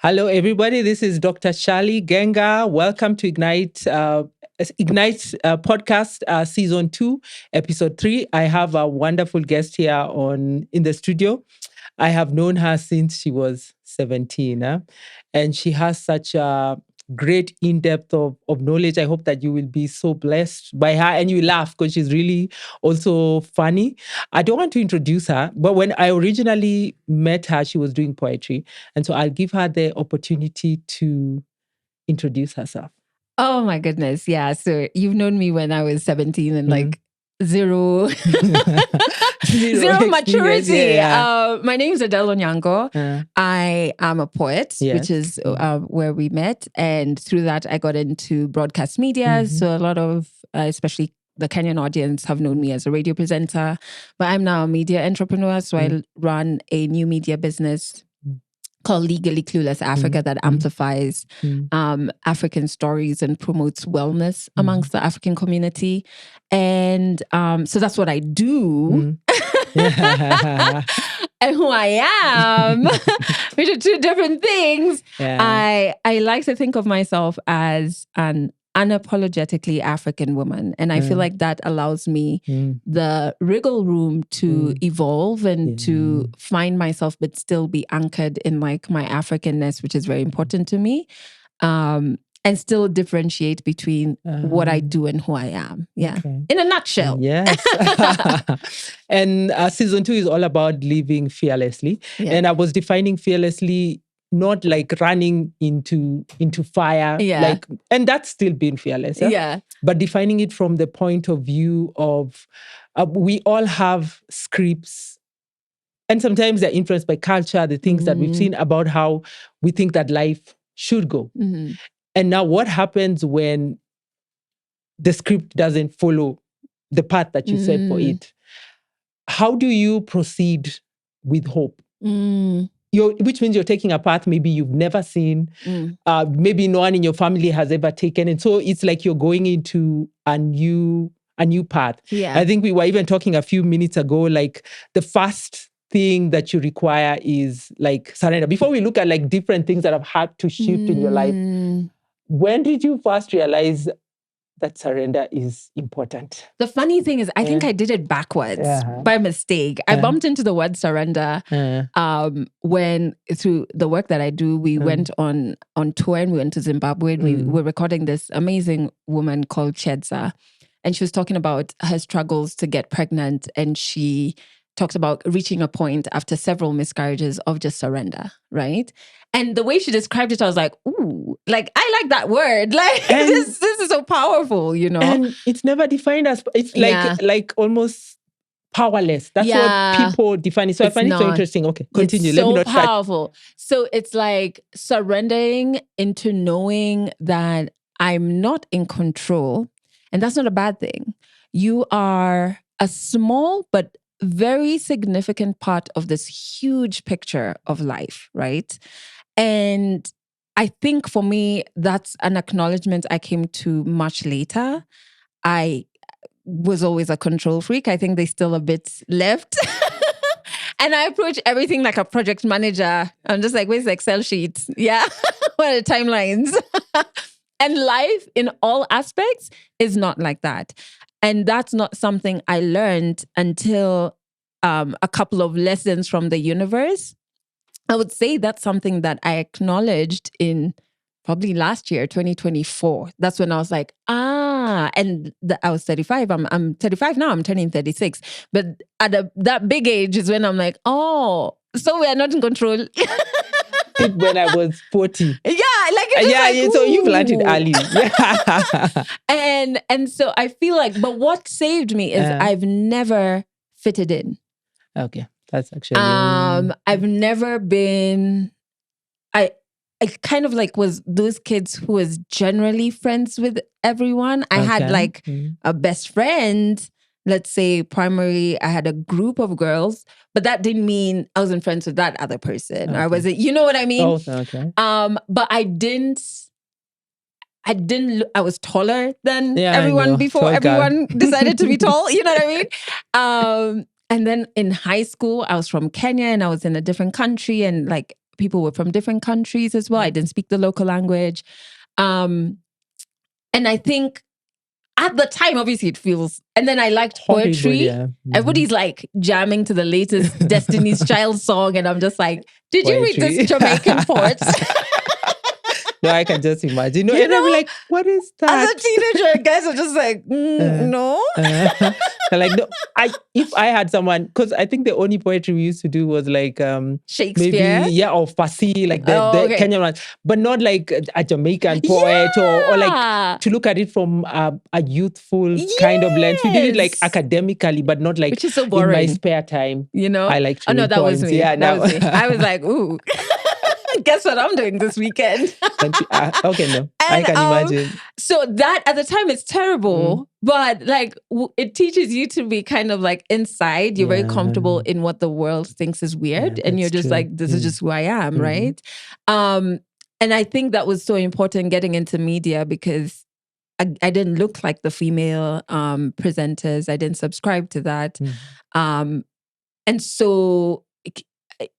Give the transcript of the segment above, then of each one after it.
Hello, everybody. This is Dr. Shali Genga. Welcome to Ignite podcast, season 2, episode 3. I have a wonderful guest here in the studio. I have known her since she was 17, and she has such a great in-depth of knowledge. I hope that you will be so blessed by her and you laugh because she's really also funny. I don't want to introduce her, but when I originally met her, she was doing poetry. And so I'll give her the opportunity to introduce herself. Oh my goodness. Yeah. So you've known me when I was 17 and like zero maturity. Yeah. My name is Adelle Onyango. I am a poet, which is where we met. And through that, I got into broadcast media. So a lot of, especially the Kenyan audience, have known me as a radio presenter. But I'm now a media entrepreneur. So I run a new media business called Legally Clueless Africa that amplifies African stories and promotes wellness amongst the African community. And so that's what I do. And who I am, which are two different things. Yeah. I like to think of myself as an unapologetically African woman. And I feel like that allows me the wriggle room to evolve and to find myself, but still be anchored in like my Africanness, which is very important to me. And still differentiate between what I do and who I am. Yeah. Okay. In a nutshell. Yes. And season 2 is all about living fearlessly. Yeah. And I was defining fearlessly not like running into fire, and that's still being fearless. But defining it from the point of view of we all have scripts, and sometimes they're influenced by culture, the things that we've seen about how we think that life should go. And now what happens when the script doesn't follow the path that you set for it? How do you proceed with hope? Which means you're taking a path maybe you've never seen, maybe no one in your family has ever taken. And so it's like you're going into a new path. Yeah. I think we were even talking a few minutes ago, like the first thing that you require is like surrender. Before we look at like different things that have had to shift in your life, when did you first realize that surrender is important? The funny thing is, I think I did it backwards by mistake. I bumped into the word surrender when through the work that I do, we went on tour and we went to Zimbabwe. And we were recording this amazing woman called Chedza. And she was talking about her struggles to get pregnant. And she talks about reaching a point after several miscarriages of just surrender, right? And the way she described it, I was like, ooh, like, I like that word. Like, this is so powerful, you know? And it's never defined as, it's like almost powerless. That's what people define it. So I find it so interesting. Okay, continue. Let me not powerful. So it's like surrendering into knowing that I'm not in control. And that's not a bad thing. You are a small but very significant part of this huge picture of life, right? And I think for me, that's an acknowledgement I came to much later. I was always a control freak. I think there's still a bit left. And I approach everything like a project manager. I'm just like, where's the Excel sheet? Yeah, what are the timelines? And life in all aspects is not like that. And that's not something I learned until a couple of lessons from the universe. I would say that's something that I acknowledged in probably last year, 2024. That's when I was like, and I was 35. I'm 35 now. I'm turning 36. But at that big age is when I'm like, oh, so we are not in control. When I was 40. Yeah, like so you've learned it early. And so I feel like, but what saved me is I've never fitted in. Okay, that's actually. I've never been. I kind of like was those kids who was generally friends with everyone. I had like a best friend. Let's say primary, I had a group of girls, but that didn't mean I wasn't friends with that other person. Or was it, you know what I mean? Oh, okay. But I was taller than everyone before everyone decided to be tall. You know what I mean? And then in high school, I was from Kenya and I was in a different country and like people were from different countries as well. I didn't speak the local language. And I think at the time, obviously it feels, and then I liked poetry. Everybody's like jamming to the latest Destiny's Child song. And I'm just like, did you read this Jamaican poet? No, I can just imagine. No, and I'm like, what is that? As a teenager, guys are just like, no. Like, no, if I had someone, because I think the only poetry we used to do was like Shakespeare, maybe, or Farsi, like the Kenyan ones, but not like a Jamaican poet or like to look at it from a youthful kind of lens. We did it like academically, but not like, which is so boring. In my spare time. You know, I like to read that poems. was me. Yeah, that was me. I was like, ooh. Guess what I'm doing this weekend? Okay, no, I can imagine. So that at the time it's terrible, but like it teaches you to be kind of like inside. You're very comfortable in what the world thinks is weird, and you're just like, this is just who I am, right? And I think that was so important getting into media because I didn't look like the female presenters. I didn't subscribe to that, and so.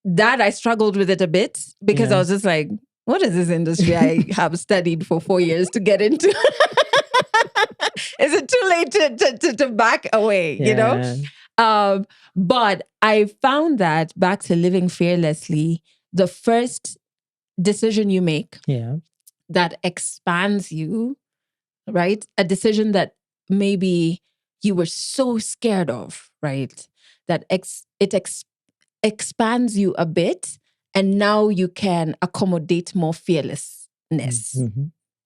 That I struggled with it a bit because I was just like, what is this industry I have studied for 4 years to get into? Is it too late to back away, you know? But I found that back to living fearlessly, the first decision you make that expands you, right? A decision that maybe you were so scared of, right? That it expands you a bit, and now you can accommodate more fearlessness.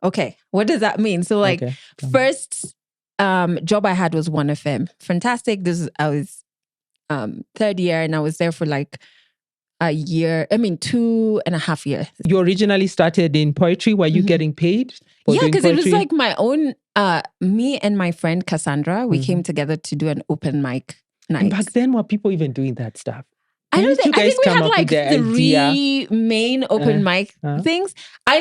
Okay, what does that mean? So like first job I had was 1FM. Fantastic. I was third year, and I was there for like a year, 2.5 years. You originally started in poetry. Were you getting paid? Yeah, because it was like my own, me and my friend Cassandra, we came together to do an open mic night. And back then, were people even doing that stuff? I think we had like 3 main open mic things. I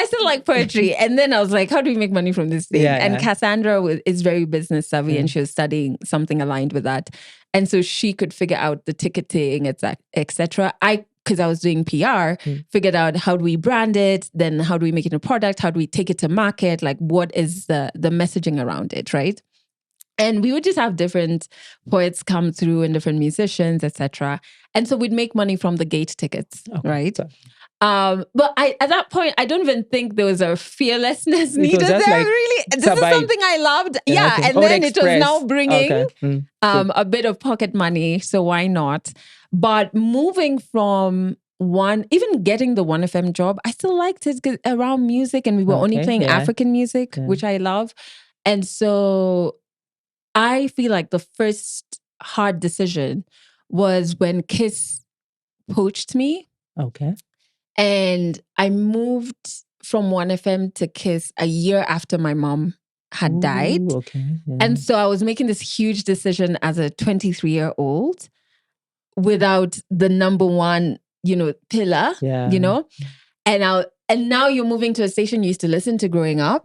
still like poetry. And then I was like, how do we make money from this thing? And Cassandra is very business savvy and she was studying something aligned with that. And so she could figure out the ticketing, etc. Because I was doing PR, figured out how do we brand it? Then how do we make it a product? How do we take it to market? Like what is the messaging around it, right? And we would just have different poets come through and different musicians, etc. And so we'd make money from the gate tickets, right? But at that point, I don't even think there was a fearlessness needed there, like, really. This is something I loved. And then it was now bringing a bit of pocket money, so why not? But moving from even getting the 1FM job, I still liked it around music, and we were only playing African music, which I love. And so I feel like the first hard decision was when Kiss poached me. Okay. And I moved from 1FM to Kiss a year after my mom had died. Okay. Yeah. And so I was making this huge decision as a 23-year-old without the number one, pillar, And now you're moving to a station you used to listen to growing up,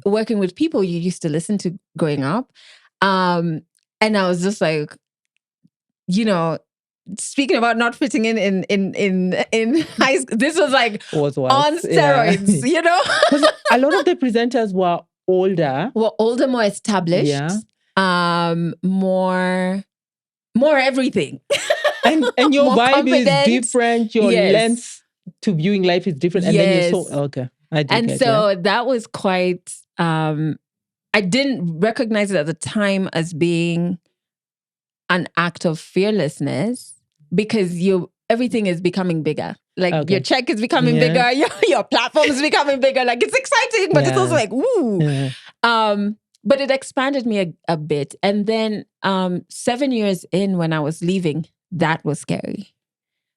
working with people you used to listen to growing up. And I was just like, speaking about not fitting in high school, this was like on steroids, Because a lot of the presenters were older, more established, more everything. And your vibe is different. Your lens to viewing life is different. And then you're so, okay. That was quite, I didn't recognize it at the time as being an act of fearlessness because everything is becoming bigger. Like your check is becoming bigger, your platform is becoming bigger. Like it's exciting, but it's also like, woo. Yeah. But it expanded me a bit. And then 7 years in when I was leaving, that was scary.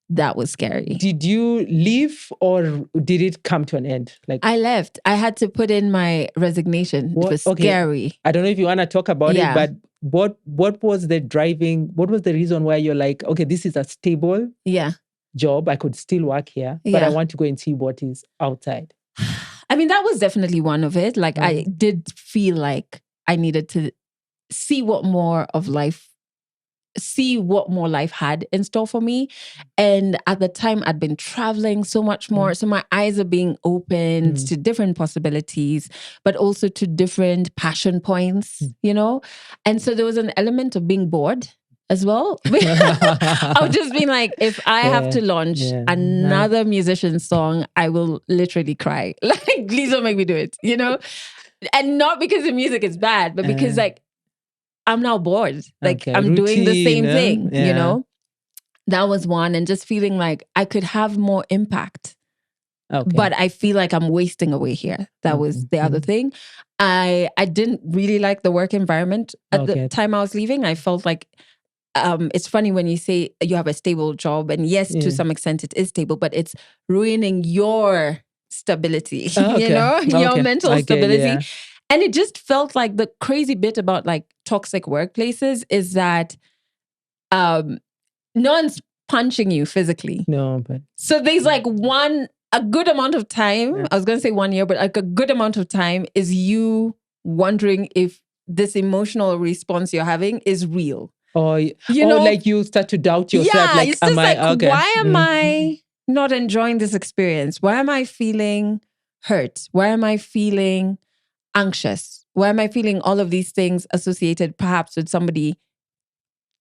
Did you leave or did it come to an end? I left. I had to put in my resignation. It was scary. I don't know if you want to talk about it, but what was the reason why you're like, okay, this is a stable job. I could still work here, but I want to go and see what is outside. I mean, that was definitely one of it. Like I did feel like I needed to see what more of life see what more life had in store for me. And at the time, I'd been traveling so much more. So my eyes are being opened to different possibilities, but also to different passion points, you know? And so there was an element of being bored as well. I've just been like, if I have to launch another musician's song, I will literally cry. Like, please don't make me do it, you know? And not because the music is bad, but because like, I'm now bored. Like I'm routine, doing the same thing, you know? That was one. And just feeling like I could have more impact. But I feel like I'm wasting away here. That was the other thing. I didn't really like the work environment at the time I was leaving. I felt like it's funny when you say you have a stable job. And yes, to some extent it is stable, but it's ruining your stability, you know, your mental stability. And it just felt like the crazy bit about like toxic workplaces is that no one's punching you physically. No, but so there's like a good amount of time. I was going to say 1 year, but like a good amount of time is you wondering if this emotional response you're having is real. You know, like you start to doubt yourself. Yeah, like, it's just like, why am I not enjoying this experience? Why am I feeling hurt? Why am I feeling anxious? Why am I feeling all of these things associated perhaps with somebody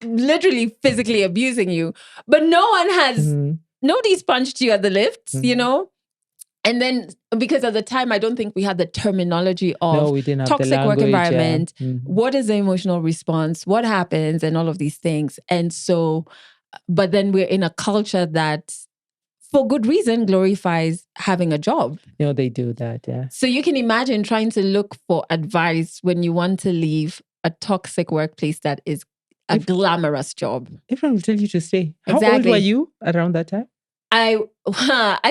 literally physically abusing you? But no one has, nobody's punched you at the lifts, you know? And then because at the time, I don't think we had the terminology of we didn't have toxic the language, work environment. What is the emotional response? What happens? And all of these things. And so, but then we're in a culture that for good reason, glorifies having a job. You know, they do that, yeah. So you can imagine trying to look for advice when you want to leave a toxic workplace that is a glamorous job. Everyone will tell you to stay. How old were you around that time? I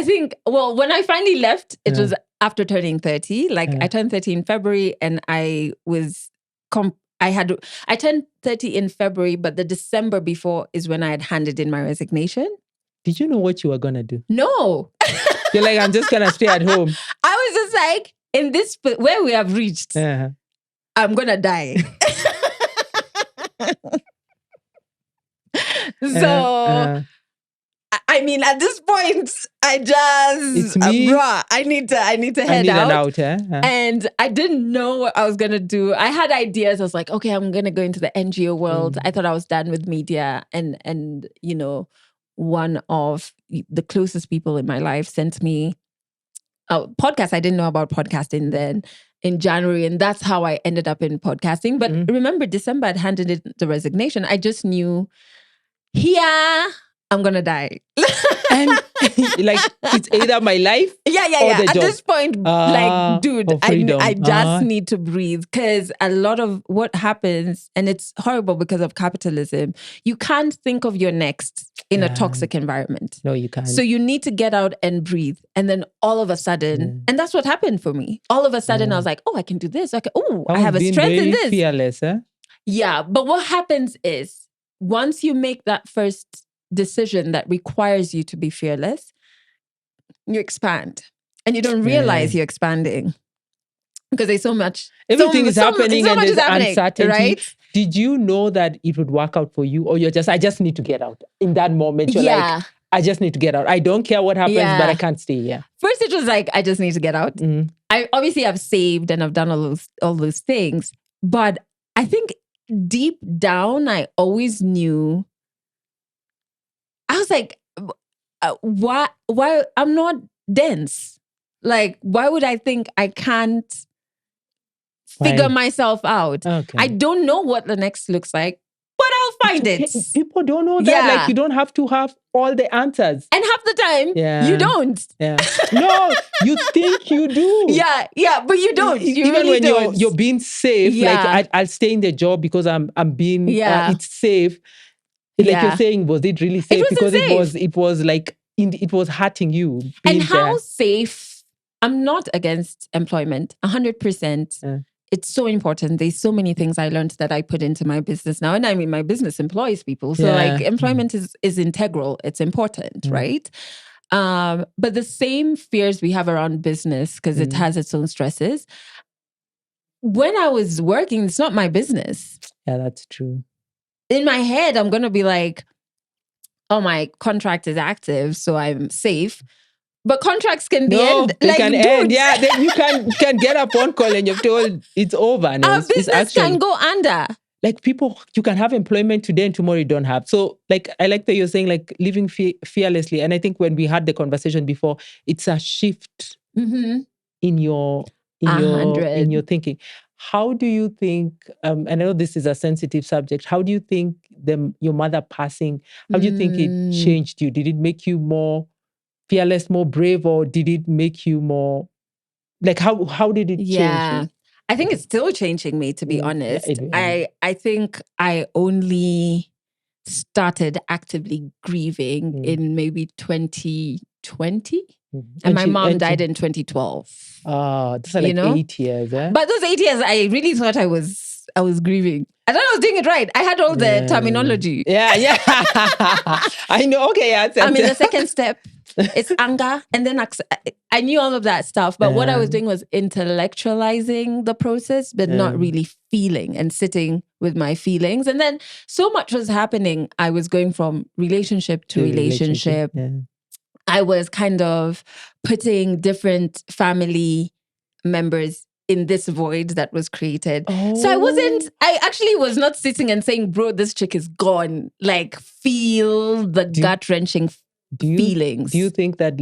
think, well, when I finally left, it was after turning 30. Like I turned 30 in February and I turned 30 in February, but the December before is when I had handed in my resignation. Did you know what you were going to do? No. You're like, I'm just going to stay at home. I was just like, in this, where we have reached, I'm going to die. So, I mean, at this point, I just, I need to head out. And I didn't know what I was going to do. I had ideas. I was like, okay, I'm going to go into the NGO world. I thought I was done with media. And you know, one of the closest people in my life sent me a podcast. I didn't know about podcasting then in January. And that's how I ended up in podcasting. But remember, December, I'd handed in the resignation. I just knew, I'm going to die. And like, it's either my life or the At job. this point, like, dude, I just need to breathe. Because a lot of what happens, and it's horrible because of capitalism, you can't think of your next in a toxic environment. No, you can't. So you need to get out and breathe. And then all of a sudden, and that's what happened for me. All of a sudden, I was like, oh, I can do this. I have a strength in this. Fearless, huh? Yeah. But what happens is, once you make that first decision that requires you to be fearless, you expand. And you don't realize you're expanding. Because there's so much. Everything is happening and there's uncertainty. Right? Did you know that it would work out for you? Or you're just, I just need to get out. In that moment, you're like, I just need to get out. I don't care what happens, but I can't stay here. First, it was like, I just need to get out. I obviously I've saved and I've done all those things. But I think deep down, I always knew. I was like, why I'm not dense. Like, why would I think I can't figure myself out? Okay. I don't know what the next looks like, but I'll find it. People don't know that. Like, you don't have to have all the answers. And half the time, you don't. Yeah. No, you think you do. Yeah, but you don't. You Even really when don't. you're being safe, like, I'll stay in the job because I'm being, it's safe. Like you're saying, was it really safe? Because safe. It was like, it was hurting you. And how safe? I'm not against employment, 100%. It's so important. There's so many things I learned that I put into my business now. And I mean, my business employs people. So like employment is integral. It's important, right? But the same fears we have around business, because it has its own stresses. When I was working, it's not my business. Yeah, that's true. in my head, I'm going to be like, oh, my contract is active, so I'm safe. But contracts can be end. They like, can end. Yeah, you can get a phone call and you're told it's over. No, our business can go under. Like people, you can have employment today and tomorrow you don't have. So like, I like that you're saying like living fearlessly. And I think when we had the conversation before, it's a shift in your thinking. How do you think, and I know this is a sensitive subject, how do you think your mother passing, how do you think it changed you? Did it make you more fearless, more brave, or did it make you more, like how did it change you? I think it's still changing me, to be honest. I think I only started actively grieving in maybe 2020. And my mom died in 2012. That's like 8 years. But those 8 years, I really thought I was grieving. I thought I was doing it right. I had all the terminology. Yeah. I know. Okay, I'm in the second step. It's anger. And then I knew all of that stuff. But what I was doing was intellectualizing the process, but not really feeling and sitting with my feelings. And then so much was happening. I was going from relationship to relationship. I was kind of putting different family members in this void that was created. So I actually was not sitting and saying, bro, this chick is gone. Like, feel the gut-wrenching feelings. Do you think that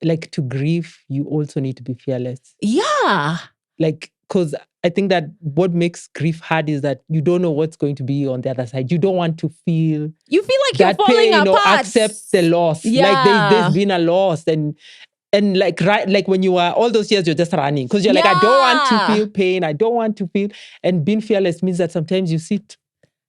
like to grieve, you also need to be fearless? Yeah. Like, because I think that what makes grief hard is that you don't know what's going to be on the other side. You don't want to feel... You feel like you're falling apart. Or accept the loss. Yeah. Like there's been a loss and like when you are all those years, you're just running because you're like, I don't want to feel pain. I don't want to feel. And being fearless means that sometimes you sit.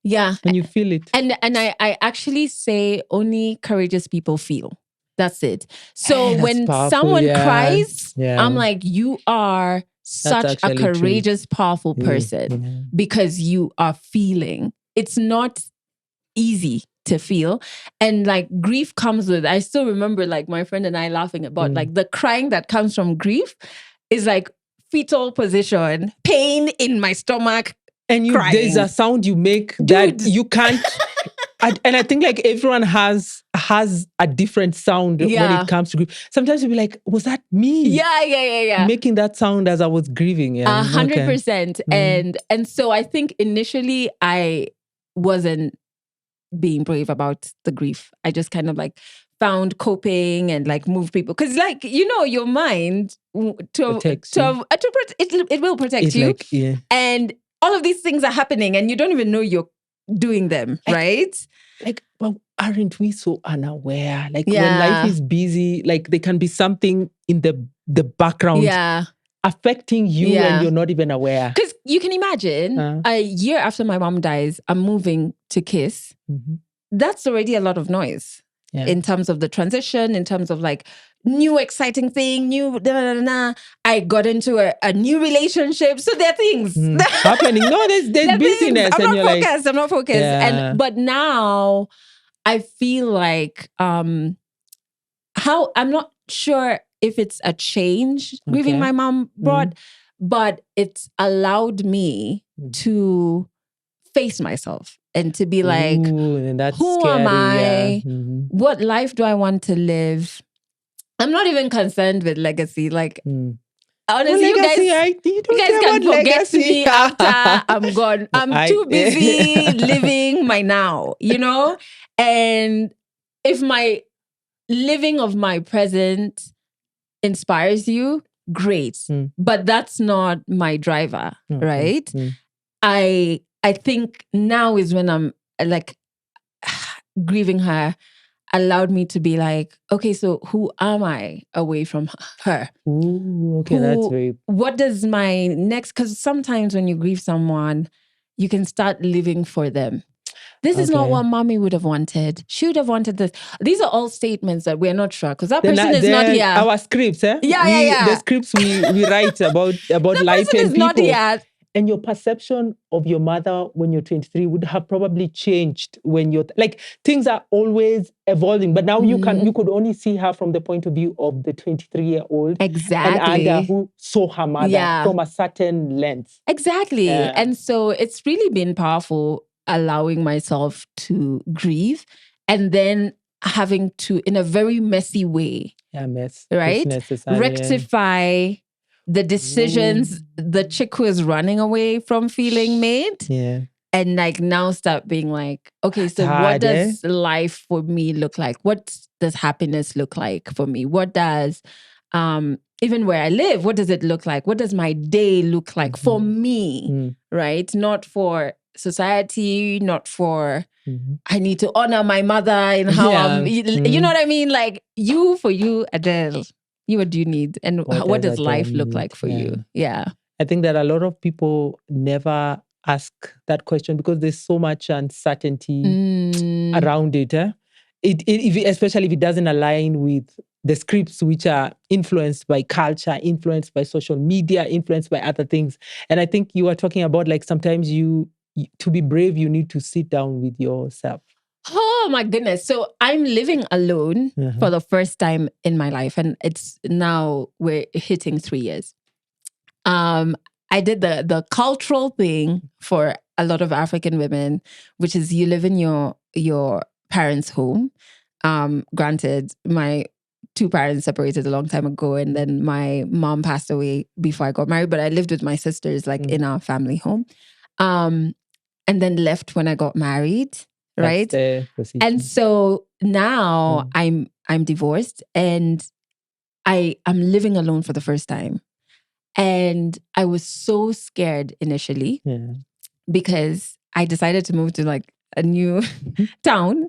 Yeah. And you feel it. And I actually say only courageous people feel. That's it. So when someone cries, I'm like, you are such a courageous, powerful person because you are feeling. It's not easy to feel. And like grief comes with, I still remember like my friend and I laughing about like the crying that comes from grief is like fetal position, pain in my stomach. And there's a sound you make that you can't. And I think like everyone has a different sound when it comes to grief. Sometimes you'll be like, was that me? Yeah. Making that sound as I was grieving. 100%. And so I think initially I wasn't being brave about the grief. I just kind of like found coping and like move people. Because like, your mind it will protect you. Like, and all of these things are happening and you don't even know you're doing them, right? Like, well, aren't we so unaware? Like when life is busy, like there can be something in the background affecting you and you're not even aware. Because you can imagine a year after my mom dies, I'm moving to KISS. That's already a lot of noise in terms of the transition, in terms of like new exciting thing, I got into a new relationship. So there are things happening. No, there's busyness. I'm not focused. Yeah. But now I feel like I'm not sure if it's a change grieving my mom brought, but it's allowed me to face myself and to be like, who am I? What life do I want to live? I'm not even concerned with legacy. Like, honestly, you guys can forget me after I'm gone. I'm too busy living my now, And if my living of my present inspires you, great. But that's not my driver, right? I think now is when I'm like grieving her allowed me to be like, okay, so who am I away from her? Ooh, okay, that's very... What does my next... Because sometimes when you grieve someone, you can start living for them. This is not what mommy would have wanted. She would have wanted this. These are all statements that we're not sure because that person is not here. Our scripts, Yeah. The scripts we write about life and people. Not here. And your perception of your mother when you're 23 would have probably changed when you're... Like, things are always evolving. But now you could only see her from the point of view of the 23-year-old. Exactly. And who saw her mother from a certain lens. Exactly. And so it's really been powerful allowing myself to grieve and then having to, in a very messy way, right? Rectify the decisions the chick who is running away from feeling made. Yeah. And like now start being like, okay, so what does life for me look like? What does happiness look like for me? What does, even where I live, what does it look like? What does my day look like for me, right? Not for society, not for, I need to honor my mother and how you know what I mean? Like for you, Adelle, what do you need? And what does life look like for you? Yeah. I think that a lot of people never ask that question because there's so much uncertainty around it. Especially if it doesn't align with the scripts which are influenced by culture, influenced by social media, influenced by other things. And I think you are talking about like sometimes to be brave, you need to sit down with yourself. Oh my goodness. So I'm living alone for the first time in my life. And it's now we're hitting 3 years. I did the cultural thing for a lot of African women, which is you live in your parents' home. Granted, my 2 parents separated a long time ago, and then my mom passed away before I got married, but I lived with my sisters like in our family home. And then left when I got married, right? And so now I'm divorced and I'm living alone for the first time. And I was so scared initially because I decided to move to like a new town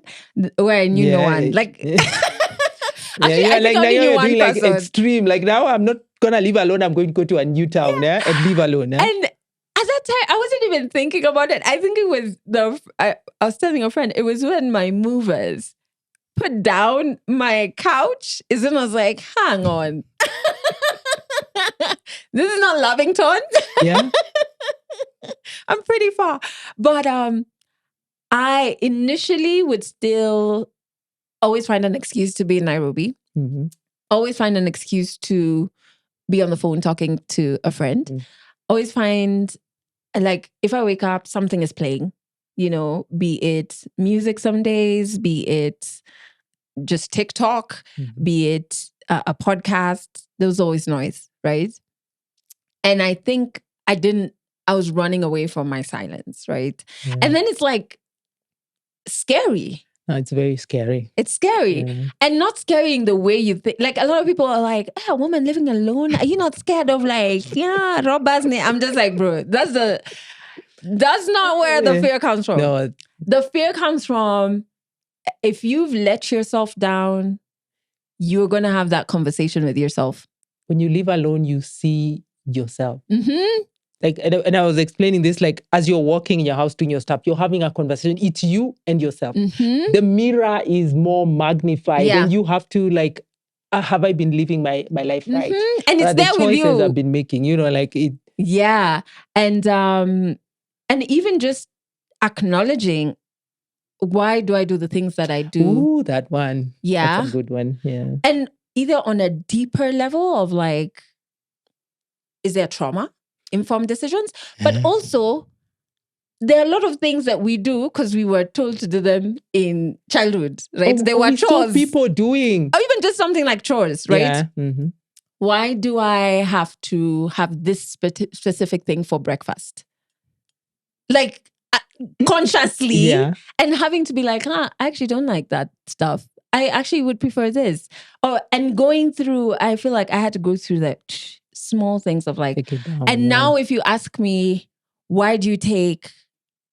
where I knew no one. Like, actually, I think I only knew one person. Like extreme. Like now I'm not gonna live alone. I'm going to go to a new town and live alone. And at that time, I wasn't even thinking about it. I think it was I was telling a friend, it was when my movers put down my couch. Is when I was like, hang on. This is not Lovington. Yeah. I'm pretty far. But I initially would still always find an excuse to be in Nairobi. Always find an excuse to be on the phone talking to a friend. Always find, like, if I wake up, something is playing, be it music some days, be it just TikTok, be it a podcast. There was always noise, right? And I think I was running away from my silence, right? Yeah. And then it's like scary. No, it's very scary. It's scary. Yeah. And not scary in the way you think. Like a lot of people are like, a woman living alone. Are you not scared of like, robbers? I'm just like, bro, that's not where the fear comes from. No. The fear comes from if you've let yourself down, you're going to have that conversation with yourself. When you live alone, you see yourself. Like, and I was explaining this, like, as you're walking in your house doing your stuff, you're having a conversation. It's you and yourself. The mirror is more magnified. And you have to, like, have I been living my life right? And it's there with you. The choices I've been making, like it. Yeah. And even just acknowledging, why do I do the things that I do? Ooh, that one. Yeah. That's a good one. Yeah. And either on a deeper level of like, is there trauma-informed decisions? But also, there are a lot of things that we do because we were told to do them in childhood, right? They were chores. People doing. Or even just something like chores, right? Yeah. Why do I have to have this specific thing for breakfast? Like, consciously, and having to be like, I actually don't like that stuff. I actually would prefer this. And going through, I feel like I had to go through that small things of like, now if you ask me, why do you take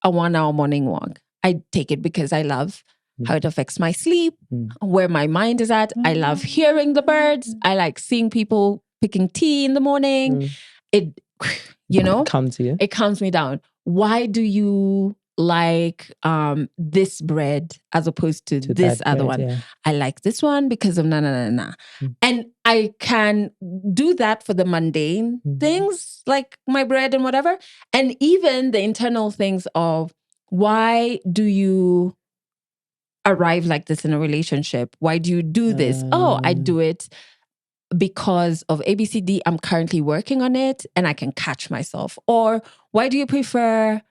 a 1-hour morning walk? I take it because I love how it affects my sleep, where my mind is at. I love hearing the birds. I like seeing people picking tea in the morning. It calms me down. Why do you like this bread as opposed to this other one? Yeah. I like this one because of na. And I can do that for the mundane things like my bread and whatever. And even the internal things of why do you arrive like this in a relationship? Why do you do this? I do it because of ABCD. I'm currently working on it and I can catch myself. Or why do you prefer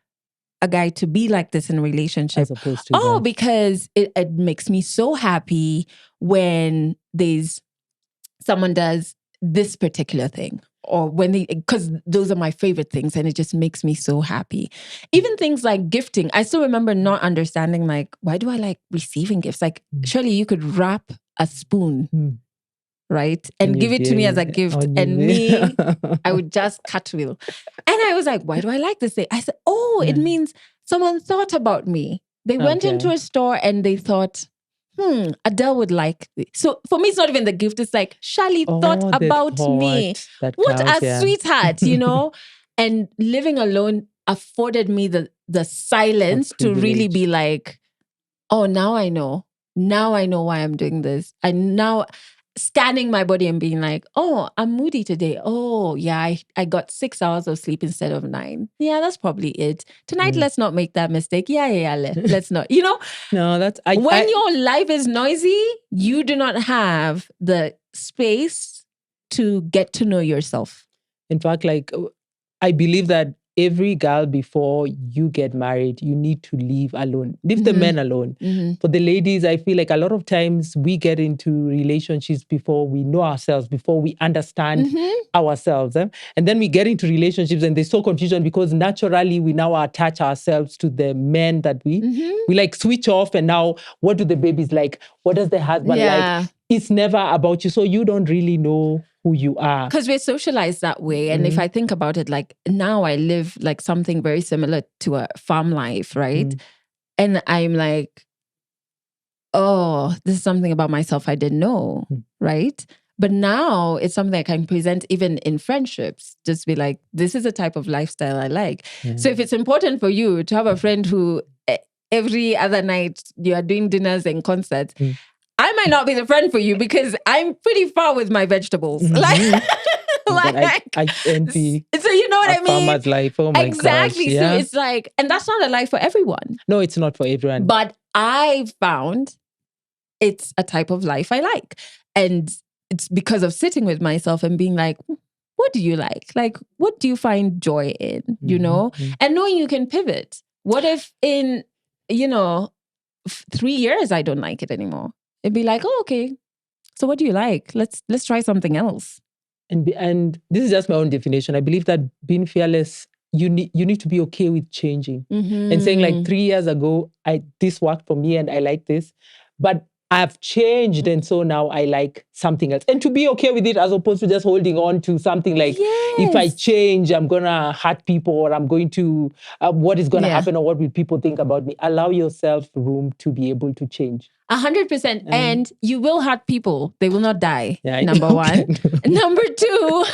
a guy to be like this in a relationship. As opposed to because it makes me so happy when someone does this particular thing, or because those are my favorite things and it just makes me so happy. Even things like gifting. I still remember not understanding, like, why do I like receiving gifts? Like, surely you could wrap a spoon, right? And give it to me as a gift. And me, I would just cartwheel. And I was like, why do I like this thing? I said, it means someone thought about me. They went into a store and they thought, Adele would like this. So for me, it's not even the gift. It's like, Shali thought about me. What a sweetheart, you know? And living alone afforded me the silence to really be like, oh, now I know. Now I know why I'm doing this. I now scanning my body and being like, oh, I'm moody today. Oh, yeah, I got 6 hours of sleep instead of 9. Yeah, that's probably it. Tonight, let's not make that mistake. Yeah, let's not. You know? No, that's... When your life is noisy, you do not have the space to get to know yourself. In fact, like, I believe that every girl, before you get married, you need to leave alone. Leave the men alone. For the ladies, I feel like a lot of times we get into relationships before we know ourselves, before we understand ourselves. And then we get into relationships and there's so confusion because naturally we now attach ourselves to the men that we like switch off. And now what do the babies like? What does the husband like? It's never about you. So you don't really know who you are. Because we're socialized that way. And if I think about it, like now I live like something very similar to a farm life, right? And I'm like, oh, this is something about myself I didn't know, right? But now it's something I can present even in friendships. Just be like, this is the type of lifestyle I like. So if it's important for you to have a friend who every other night you are doing dinners and concerts, I might not be the friend for you because I'm pretty far with my vegetables. Like I envy. So you know what I mean? Farmer's life. Oh my exactly. gosh. Yeah. So it's like, and that's not a life for everyone. No, it's not for everyone. But I found it's a type of life I like. And it's because of sitting with myself and being like, what do you like? Like, what do you find joy in? You know? And knowing you can pivot. What if in, 3 years I don't like it anymore? It'd be like, oh, okay. So what do you like? Let's try something else. And this is just my own definition. I believe that being fearless, you need to be okay with changing and saying like 3 years ago, this worked for me and I like this, but I've changed and so now I like something else. And to be okay with it as opposed to just holding on to something like, if I change, I'm going to hurt people or I'm going to, what is going to happen or what will people think about me? Allow yourself room to be able to change. 100%. And you will hurt people. They will not die. Number one. Number two,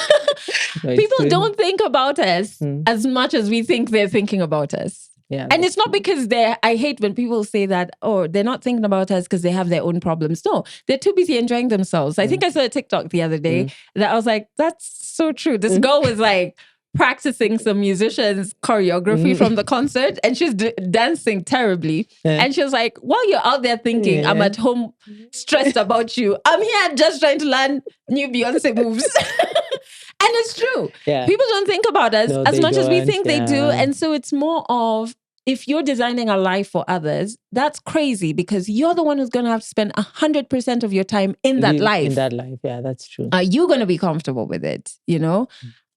people don't think about us as much as we think they're thinking about us. Yeah, and it's not because I hate when people say that, oh, they're not thinking about us because they have their own problems. No, they're too busy enjoying themselves. I think I saw a TikTok the other day that I was like, that's so true. This girl was like practicing some musicians' choreography from the concert and she's dancing terribly. And she was like, while you're out there thinking, I'm at home stressed about you, I'm here just trying to learn new Beyonce moves. And it's true. People don't think about us as much as we think they do. And so it's more of, if you're designing a life for others, that's crazy because you're the one who's going to have to spend 100% of your time in that life. In that life, yeah, that's true. Are you going to be comfortable with it? You know?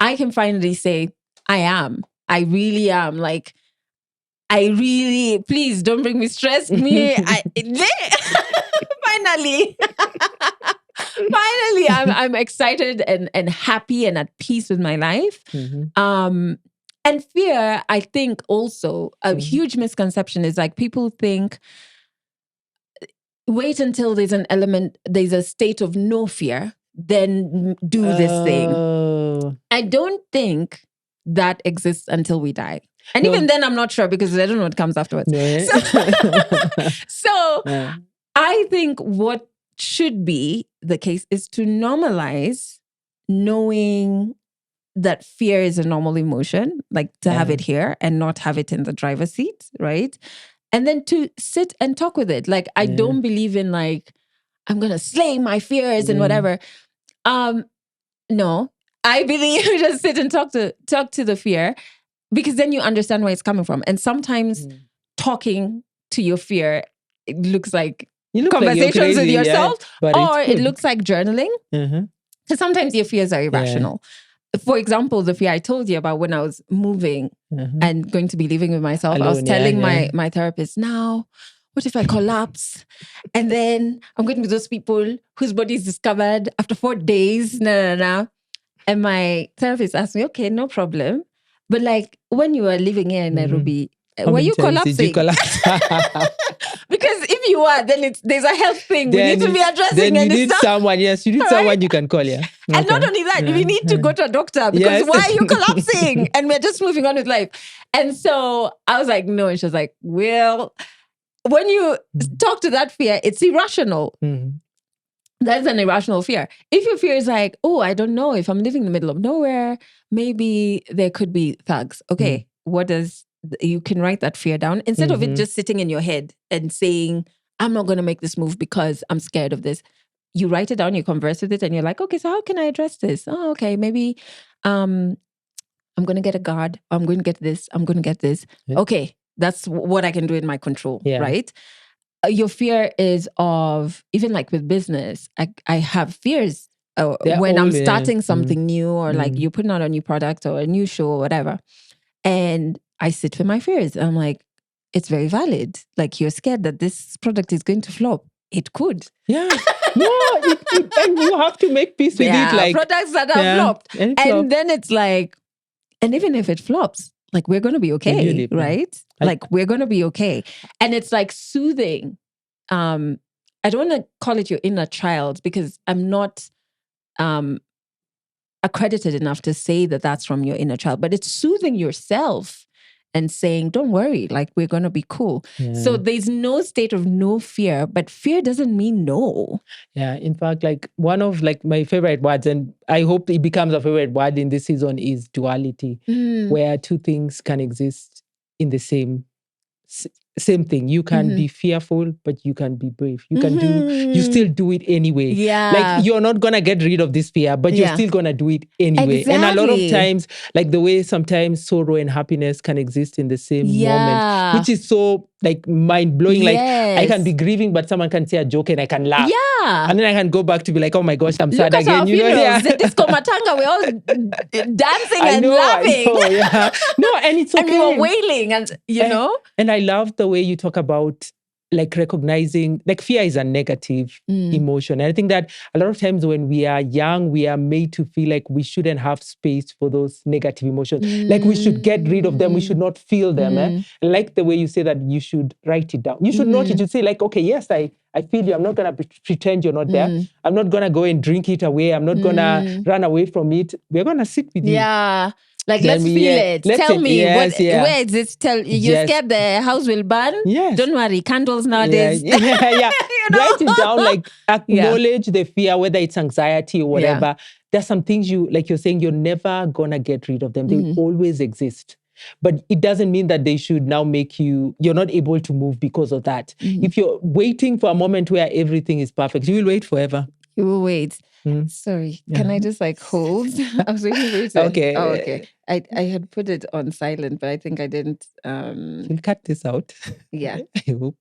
I can finally say, I am. I really am. Like, please don't bring me stress. Finally. Finally, I'm excited and happy and at peace with my life. And fear, I think also a huge misconception is like people think, wait until there's a state of no fear, then do this thing. I don't think that exists until we die. And even then, I'm not sure because I don't know what comes afterwards. So I think what should be the case is to normalize knowing that fear is a normal emotion, like to have it here and not have it in the driver's seat, right? And then to sit and talk with it. Like, I don't believe in like, I'm going to slay my fears and whatever. No, I believe you just sit and talk to the fear. because then you understand where it's coming from. And sometimes talking to your fear, it looks like conversations like with yourself, or it looks like journaling. Because sometimes your fears are irrational. For example, the fear I told you about when I was moving and going to be living with myself, alone, I was telling my therapist, now, what if I collapse? And then I'm going to be those people whose body is discovered after 4 days. No. And my therapist asked me, okay, no problem. But like when you were living here in Nairobi, were you collapsing? Did you collapse? Because if you are, then there's a health thing we need to be addressing. Then you need someone, you need someone you can call, Okay. And not only that, we need to go to a doctor because why are you collapsing? And we're just moving on with life. And so I was like, no. And she was like, well, when you talk to that fear, it's irrational. That's an irrational fear. If your fear is like, oh, I don't know, if I'm living in the middle of nowhere, maybe there could be thugs. Okay, you can write that fear down instead of it just sitting in your head and saying, I'm not going to make this move because I'm scared of this. You write it down, you converse with it, and you're like, okay, so how can I address this? Oh, okay, maybe I'm going to get a guard. I'm going to get this. I'm going to get this. Yeah. Okay, that's what I can do in my control, right? Your fear is of, even like with business, I have fears when I'm starting something new, or like you're putting out a new product or a new show or whatever. And I sit with my fears. I'm like, it's very valid. Like, you're scared that this product is going to flop. It could. Yeah. No, and you have to make peace with it. Like products that have flopped. And then it's like, and even if it flops, like, we're going to be okay, right? Like, we're going to be okay. And it's like soothing. I don't want to call it your inner child because I'm not accredited enough to say that that's from your inner child, but it's soothing yourself and saying, don't worry, like, we're going to be cool. Yeah. So there's no state of no fear, but fear doesn't mean no. Yeah. In fact, like, one of like my favorite words, and I hope it becomes a favorite word in this season, is duality, where two things can exist in the same thing. You can be fearful, but you can be brave. You can you still do it anyway. Yeah. Like, you're not going to get rid of this fear, but you're still going to do it anyway. Exactly. And a lot of times, like the way sometimes sorrow and happiness can exist in the same moment, which is so like mind-blowing. Like, I can be grieving, but someone can say a joke and I can laugh. Yeah. And then I can go back to be like, oh my gosh, I'm sad Look again. At you know, yeah. The disco matanga, we're all dancing and laughing. I know, yeah. No, and it's okay. And we were wailing, and you know. And I love the way you talk about like recognizing, like, fear is a negative emotion. And I think that a lot of times when we are young, we are made to feel like we shouldn't have space for those negative emotions. Like, we should get rid of them. We should not feel them. I like the way you say that you should write it down. You should note it. You say like, okay, yes, I feel you. I'm not going to pretend you're not there. I'm not going to go and drink it away. I'm not going to run away from it. We're going to sit with you. Yeah. Like, let's feel it. Tell me, where is this? You're scared the house will burn? Yes. Don't worry, candles nowadays. Yeah. You know? Write it down, like, acknowledge the fear, whether it's anxiety or whatever. Yeah. There's some things like you're saying, you're never going to get rid of them. They will always exist. But it doesn't mean that they should now make you're not able to move because of that. If you're waiting for a moment where everything is perfect, you will wait forever. You will wait. Sorry, can I just like hold? I was waiting for you to... Okay. Oh, okay. I had put it on silent, but I think I didn't... You'll cut this out. Yeah. I hope.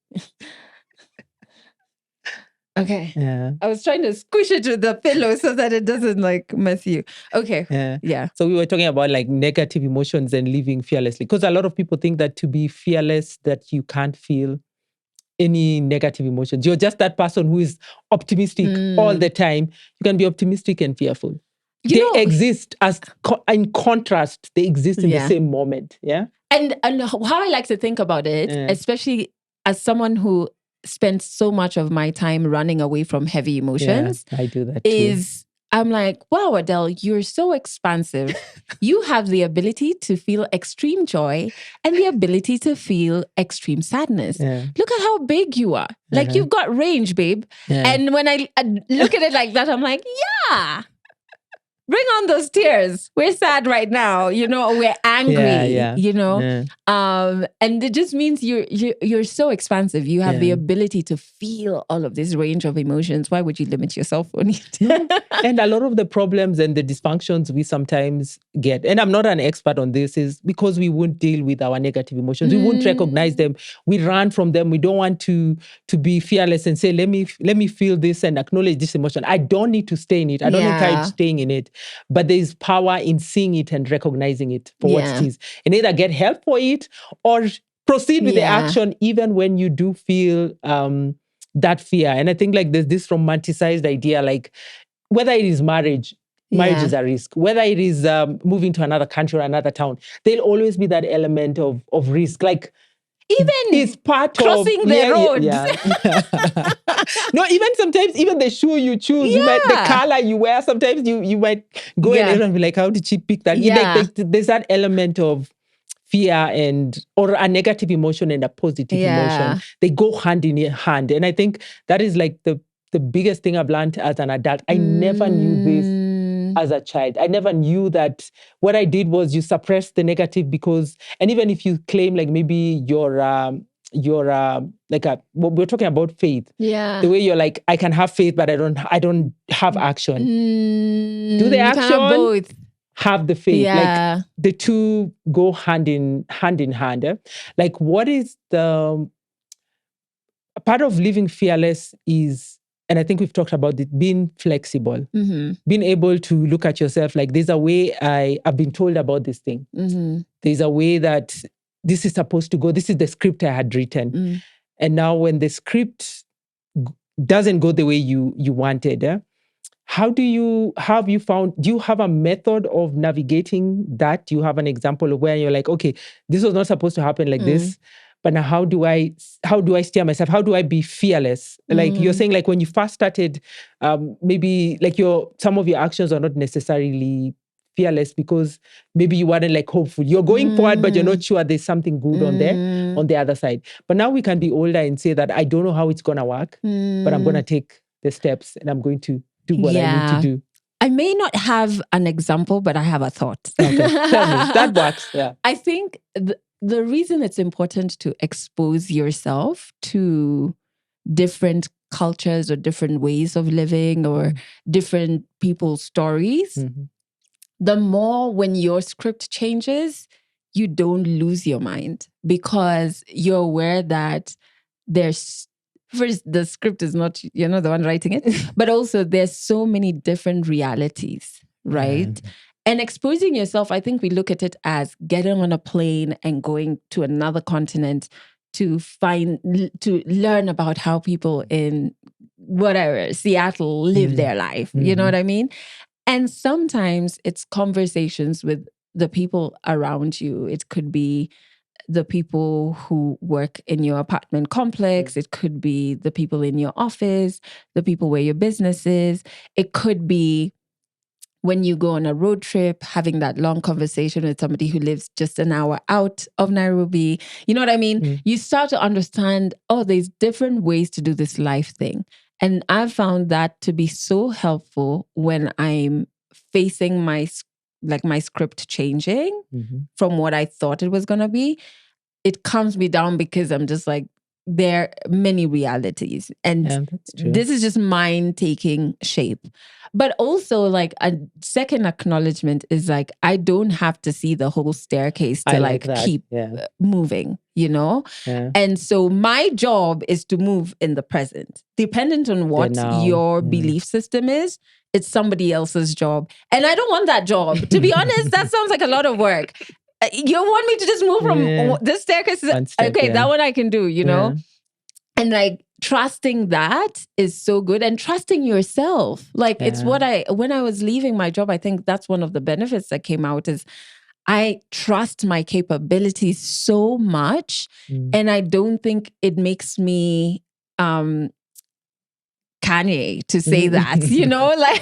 Okay. Yeah. I was trying to squish it with the pillow so that it doesn't like mess you. Okay. Yeah. So we were talking about like negative emotions and living fearlessly. Because a lot of people think that to be fearless, that you can't feel any negative emotions. You're just that person who is optimistic all the time. You can be optimistic and fearful. They exist as in contrast. They exist in the same moment. Yeah. And how I like to think about it, especially as someone who spends so much of my time running away from heavy emotions. Yeah, I do that too. I'm like, wow, Adele, you're so expansive. You have the ability to feel extreme joy and the ability to feel extreme sadness. Yeah. Look at how big you are. Like, you've got range, babe. Yeah. And when I look at it like that, I'm like, yeah. bring on those tears. We're sad right now, we're angry, and it just means you're so expansive. You have the ability to feel all of this range of emotions. Why would you limit yourself on it? And a lot of the problems and the dysfunctions we sometimes get, and I'm not an expert on this, is because we won't deal with our negative emotions. We won't recognize them. We run from them. We don't want to be fearless and say, let me feel this and acknowledge this emotion. I don't need to stay in it. I don't encourage staying in it. But there's power in seeing it and recognizing it for what it is. And either get help for it or proceed with the action even when you do feel that fear. And I think like there's this romanticized idea, like whether it is marriage is a risk. Whether it is moving to another country or another town, there'll always be that element of risk. Like even it's part crossing of the road. No, even sometimes, even the shoe you choose, the color you wear, sometimes you might go and be like, how did she pick that? There's that element of fear or a negative emotion and a positive emotion. They go hand in hand. And I think that is like the biggest thing I've learned as an adult. I never knew this as a child. I never knew that what I did was you suppress the negative and even if you claim like maybe you're like we're talking about faith. The way you're like, I can have faith, but I don't have action. Do the action. Kind of both. Have the faith. Like the two go hand in hand. Like what is the part of living fearless is, and I think we've talked about it, being flexible, being able to look at yourself like there's a way I've been told about this thing. There's a way that this is supposed to go. This is the script I had written. And now when the script doesn't go the way you wanted, have you found, do you have a method of navigating that? Do you have an example of where you're like, okay, this was not supposed to happen like this, but now how do I steer myself? How do I be fearless? Like you're saying, like when you first started, maybe like some of your actions are not necessarily fearless because maybe you weren't like hopeful. You're going forward, but you're not sure there's something good on the other side. But now we can be older and say that I don't know how it's gonna work, but I'm gonna take the steps and I'm going to do what I need to do. I may not have an example, but I have a thought. Okay. Tell me, that works. Yeah. I think the reason it's important to expose yourself to different cultures or different ways of living or different people's stories, the more when your script changes, you don't lose your mind because you're aware that first, the script is not, you're not the one writing it, but also there's so many different realities, right? And exposing yourself, I think we look at it as getting on a plane and going to another continent to learn about how people in whatever, Seattle live their life. You know what I mean? And sometimes it's conversations with the people around you. It could be the people who work in your apartment complex. It could be the people in your office, the people where your business is. It could be when you go on a road trip, having that long conversation with somebody who lives just an hour out of Nairobi. You know what I mean? You start to understand, there's different ways to do this life thing. And I've found that to be so helpful when I'm facing my script changing from what I thought it was going to be. It calms me down because I'm just like, there are many realities. And this is just mine taking shape. But also like a second acknowledgement is like, I don't have to see the whole staircase to keep moving, you know? And so my job is to move in the present. Dependent on what your belief system is, it's somebody else's job. And I don't want that job. To be honest, that sounds like a lot of work. You want me to just move from this staircase? That one I can do, you know? And like trusting that is so good, and trusting yourself. Like it's when I was leaving my job, I think that's one of the benefits that came out is I trust my capabilities so much. And I don't think it makes me Kanye to say that, you know, like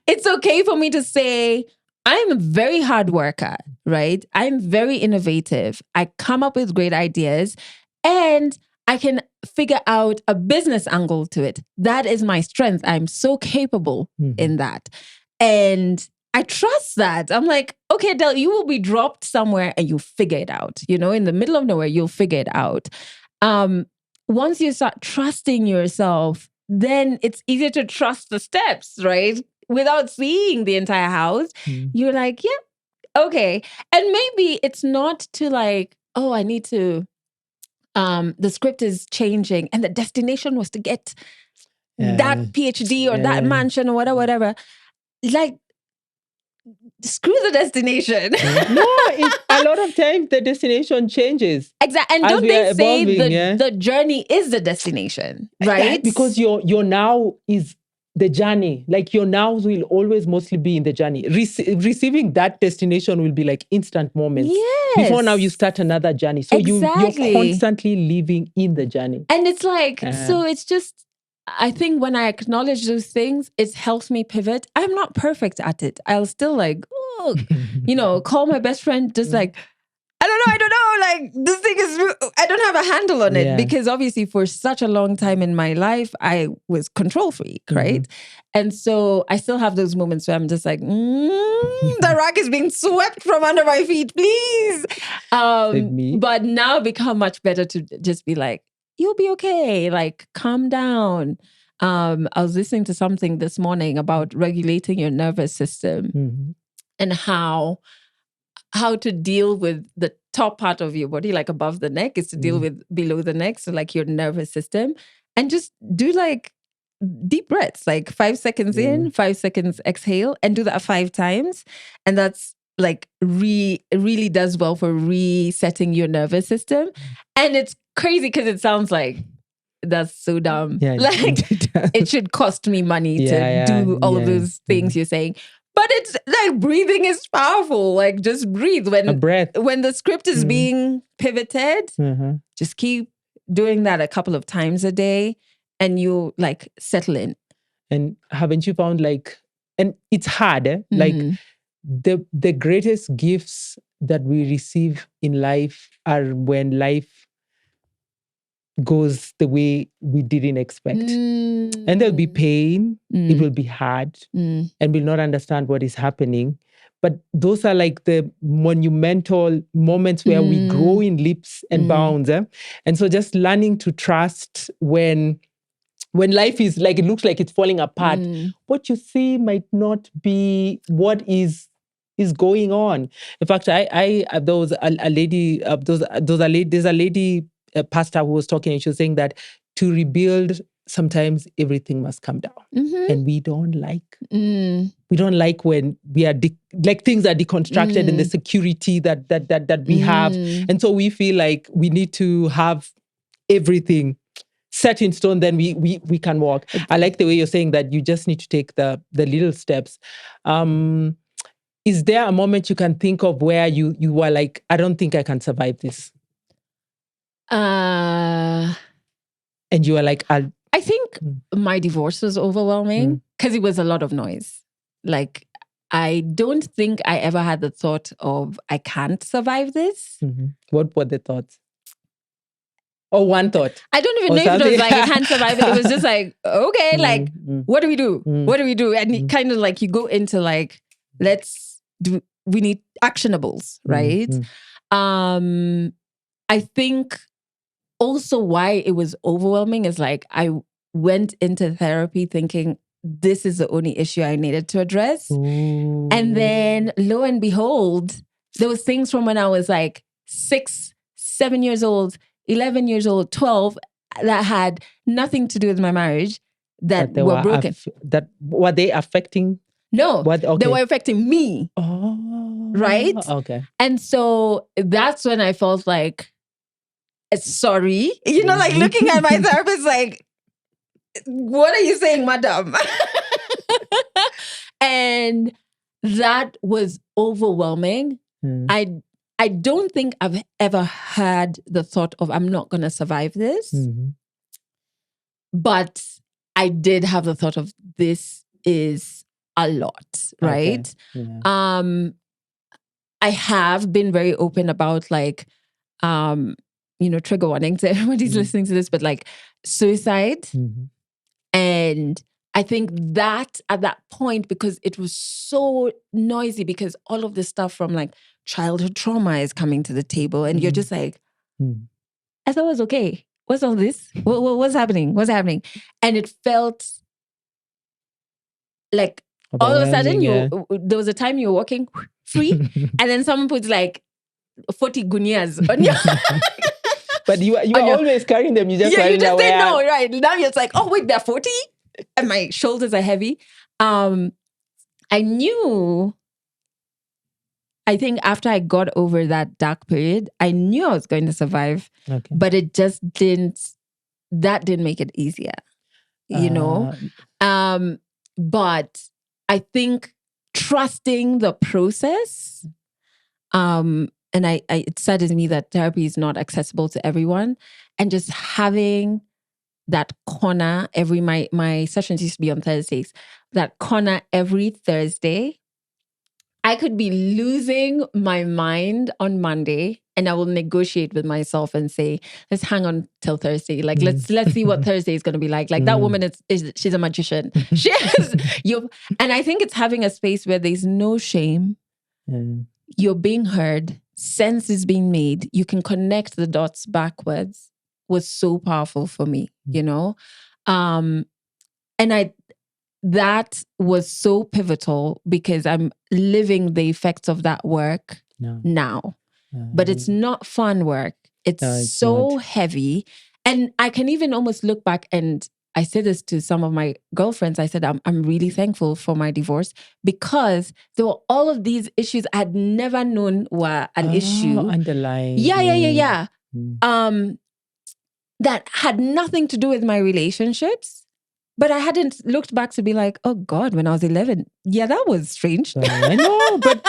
it's okay for me to say, I'm a very hard worker, right? I'm very innovative. I come up with great ideas and I can figure out a business angle to it. That is my strength. I'm so capable in that. And I trust that. I'm like, okay, Adelle, you will be dropped somewhere and you'll figure it out. You know, in the middle of nowhere, you'll figure it out. Once you start trusting yourself, then it's easier to trust the steps, right? Without seeing the entire house, you're like, yeah, okay. And maybe it's not to like, oh, I need to, the script is changing and the destination was to get that PhD or that mansion or whatever. Like, screw the destination. No, a lot of times the destination changes. Exactly. And don't they say the journey is the destination, right? Because your now is the journey. Like your nows will always mostly be in the journey. Receiving that destination will be like instant moments. Yes. Before now you start another journey. So you're constantly living in the journey. And it's like, so it's just, I think when I acknowledge those things, it helps me pivot. I'm not perfect at it. I'll still like, call my best friend just like, I don't know, like this thing is, I don't have a handle on it because obviously for such a long time in my life, I was control freak, right? And so I still have those moments where I'm just like, the rug is being swept from under my feet, please. But now become much better to just be like, you'll be okay, like calm down. I was listening to something this morning about regulating your nervous system and how to deal with the top part of your body, like above the neck, is to deal with below the neck. So like your nervous system, and just do like deep breaths, like 5 seconds in, 5 seconds exhale, and do that 5 times. And that's like really does well for resetting your nervous system. And it's crazy because it sounds like that's so dumb. Yeah, like it should cost me money to do all of those things you're saying. But it's like breathing is powerful. Like just breathe when the script is being pivoted. Just keep doing that a couple of times a day, and you like settle in. And haven't you found like, and it's hard, like the greatest gifts that we receive in life are when life goes the way we didn't expect. And there'll be pain, it will be hard, and we'll not understand what is happening. But those are like the monumental moments where we grow in leaps and bounds. And so just learning to trust when life is like, it looks like it's falling apart, what you see might not be what is going on. In fact, there was a lady, there's a lady, a pastor who was talking, and she was saying that to rebuild, sometimes everything must come down. And we don't like when we are like things are deconstructed and the security that we have. And so we feel like we need to have everything set in stone, then we can walk. I like the way you're saying that you just need to take the little steps. Is there a moment you can think of where you were like, I don't think I can survive this? And you were like, I think my divorce was overwhelming because it was a lot of noise. Like, I don't think I ever had the thought of, I can't survive this. What were the thoughts? Or one thought? I don't even know if it was like, I can't survive it. It was just like, okay, like, what do we do? What do we do? And kind of like, you go into like, we need actionables, right? I think also why it was overwhelming is like, I went into therapy thinking this is the only issue I needed to address. And then lo and behold, there was things from when I was like 6, 7 years old, 11 years old, 12, that had nothing to do with my marriage that were broken. Were they affecting? No, they were affecting me. Oh. Right? Okay. And so that's when I felt like, sorry, like looking at my therapist like, what are you saying, madam? And that was overwhelming. I don't think I've ever had the thought of, I'm not going to survive this. But I did have the thought of, this is a lot, right? Okay. Yeah. I have been very open about like, trigger warning to everybody's listening to this, but like suicide. And I think that at that point, because it was so noisy, because all of this stuff from like childhood trauma is coming to the table, and you're just like, I thought it was okay. What's all this? What's happening? What's happening? And it felt like all of a sudden there was a time you were walking free, and then someone puts like 40 gunias on your but you are always carrying them. You just didn't know, right? Now it's like, oh wait, they're 40 and my shoulders are heavy. I knew, I think after I got over that dark period, I knew I was going to survive, but it just that didn't make it easier, you know? But I think trusting the process, and it saddens me that therapy is not accessible to everyone, and just having that corner my sessions used to be on Thursdays, that corner every Thursday. I could be losing my mind on Monday, and I will negotiate with myself and say, let's hang on till Thursday. Like, let's see what Thursday is going to be like. Like that woman she's a magician. She is and I think it's having a space where there's no shame. You're being heard. Sense is being made. You can connect the dots backwards. Was so powerful for me, you know? And that was so pivotal because I'm living the effects of that work now. But it's not fun work. It's so not heavy. And I can even almost look back, and I said this to some of my girlfriends. I said, I'm really thankful for my divorce because there were all of these issues I had never known were an issue. Underlying. Yeah. That had nothing to do with my relationships. But I hadn't looked back to be like, oh God, when I was 11, yeah, that was strange. I know, but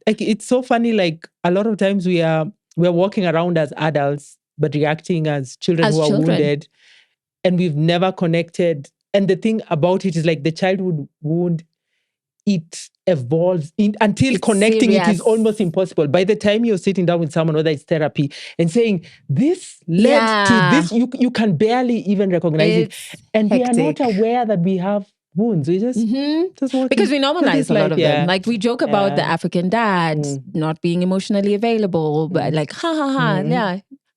like, it's so funny. Like a lot of times we're walking around as adults, but reacting as children who are wounded, and we've never connected. And the thing about it is like the childhood wound, it evolves until it's connecting serious. It is almost impossible. By the time you're sitting down with someone, whether it's therapy, and saying, this led to this, you can barely even recognize it. And hectic. We are not aware that we have wounds. We just because we normalize a lot of them. Like we joke about the African dad not being emotionally available, but like,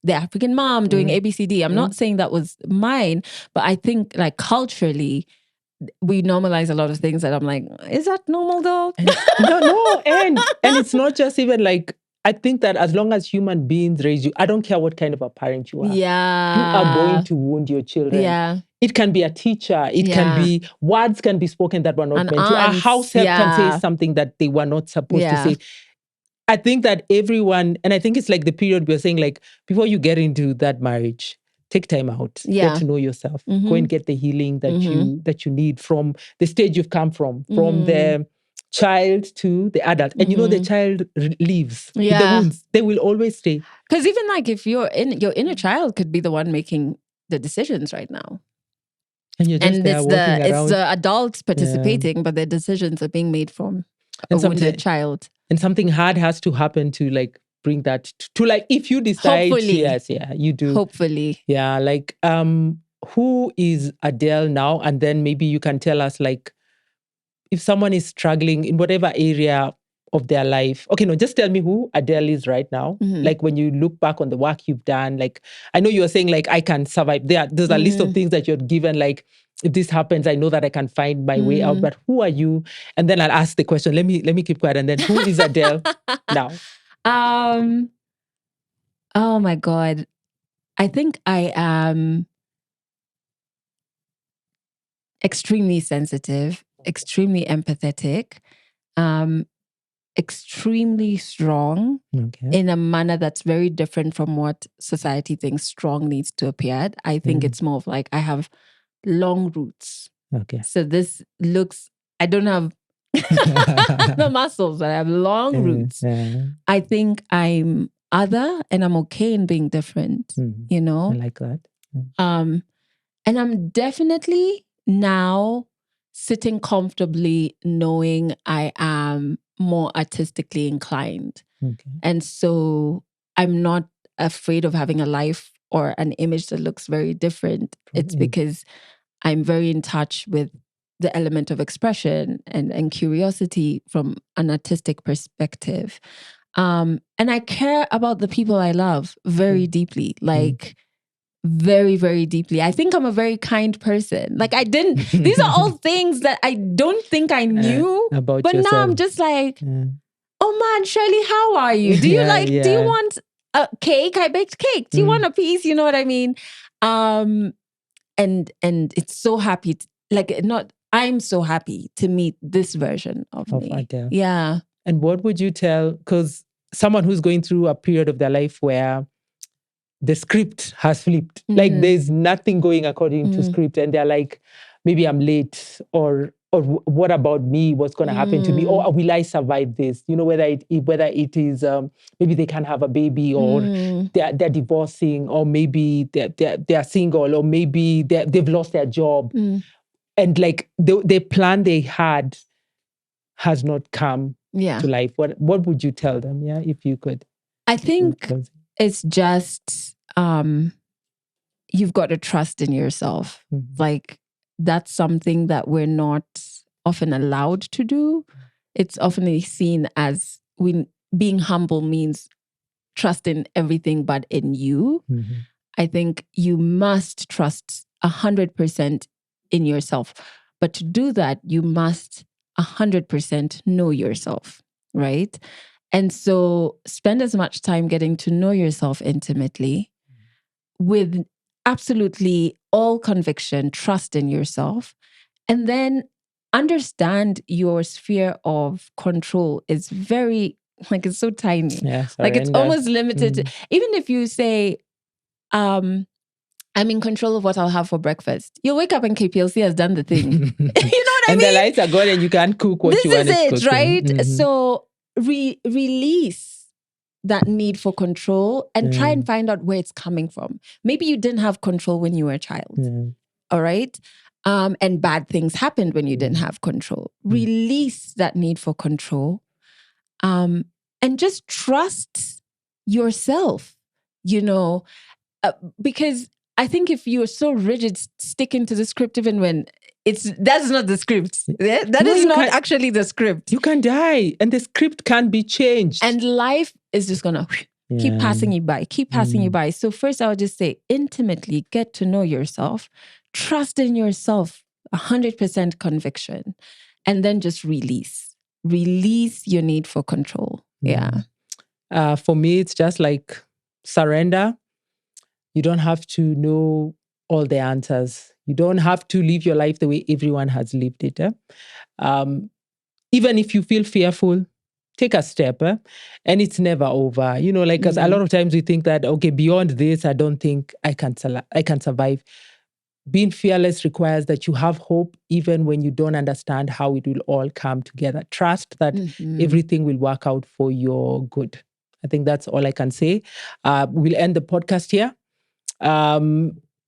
the African mom doing ABCD. I'm not saying that was mine, but I think like culturally, we normalize a lot of things that I'm like, is that normal though? No. And it's not just even like, I think that as long as human beings raise you, I don't care what kind of a parent you are. Yeah. You are going to wound your children. Yeah. It can be a teacher. It can be, words can be spoken that were not meant to. A house help can say something that they were not supposed to say. I think that everyone, and I think it's like the period we're saying, like, before you get into that marriage, take time out, get to know yourself, go and get the healing that you need from the stage you've come from the child to the adult. And you know, the child leaves. The wounds, they will always stay. Because even like if your inner child could be the one making the decisions right now. And you're just there walking around. It's the adults participating, but the decisions are being made from a wounded child. And something hard has to happen to like bring that to like, if you decide, hopefully. Yes, you do. Hopefully. Yeah, like, who is Adelle now? And then maybe you can tell us like, if someone is struggling in whatever area of their life. Okay, no, just tell me who Adelle is right now. Like when you look back on the work you've done, like, I know you're saying like, I can survive. There's a list of things that you're given, like, if this happens, I know that I can find my way out, but who are you? And then I'll ask the question, let me keep quiet. And then who is Adelle now? Oh my God. I think I am extremely sensitive, extremely empathetic, extremely strong in a manner that's very different from what society thinks strong needs to appear. I think it's more of like, I have long roots. Okay. So this looks, I don't have the muscles, but I have long roots. I think I'm other and I'm okay in being different, you know? I like that. And I'm definitely now sitting comfortably knowing I am more artistically inclined. And so I'm not afraid of having a life or an image that looks very different. It's because I'm very in touch with the element of expression and curiosity from an artistic perspective. And I care about the people I love very deeply, like very, very deeply. I think I'm a very kind person. Like these are all things that I don't think I knew about but yourself. Now I'm just like, oh man, Shirley, how are you? Do you do you want a cake? I baked cake. Do you want a piece? You know what I mean? And it's so happy, I'm so happy to meet this version of me. Adelle. Yeah. And what would you tell, because someone who's going through a period of their life where the script has flipped, like there's nothing going according to script, and they're like, maybe I'm late, or what about me? What's going to happen to me? Or will I survive this? You know, whether it is maybe they can't have a baby, or they're divorcing, or maybe they're single, or maybe they've lost their job, and like the plan they had has not come to life. What would you tell them? Yeah, if you could. I think it's just you've got to trust in yourself. Like that's something that we're not often allowed to do. It's often seen as being humble means trust in everything but in you. I think you must trust 100% in yourself. But to do that, you must 100% know yourself, right? And so spend as much time getting to know yourself intimately with absolutely all conviction, trust in yourself, and then understand your sphere of control is very, it's so tiny. Like it's almost limited. Even if you say, I'm in control of what I'll have for breakfast. You'll wake up and KPLC has done the thing. You know what I mean? And the lights are gone and you can't cook what you want to cook. This is it, right? So release that need for control and try and find out where it's coming from. Maybe you didn't have control when you were a child. All right? And bad things happened when you didn't have control. Release that need for control. And just trust yourself, because I think if you're so rigid, sticking to the script even when that's not the script. That is not actually the script. You can die and the script can't be changed. And life is just going to keep passing you by, passing you by. So first I would just say intimately get to know yourself, trust in yourself, 100% conviction, and then just release your need for control. For me, it's just like surrender. You don't have to know all the answers. You don't have to live your life the way everyone has lived it. Even if you feel fearful, take a step. And it's never over. Because a lot of times we think that, okay, beyond this, I don't think I can survive. Being fearless requires that you have hope even when you don't understand how it will all come together. Trust that everything will work out for your good. I think that's all I can say. We'll end the podcast here.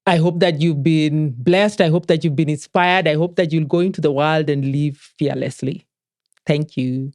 I hope that you've been blessed. I hope that you've been inspired. I hope that you'll go into the world and live fearlessly. Thank you.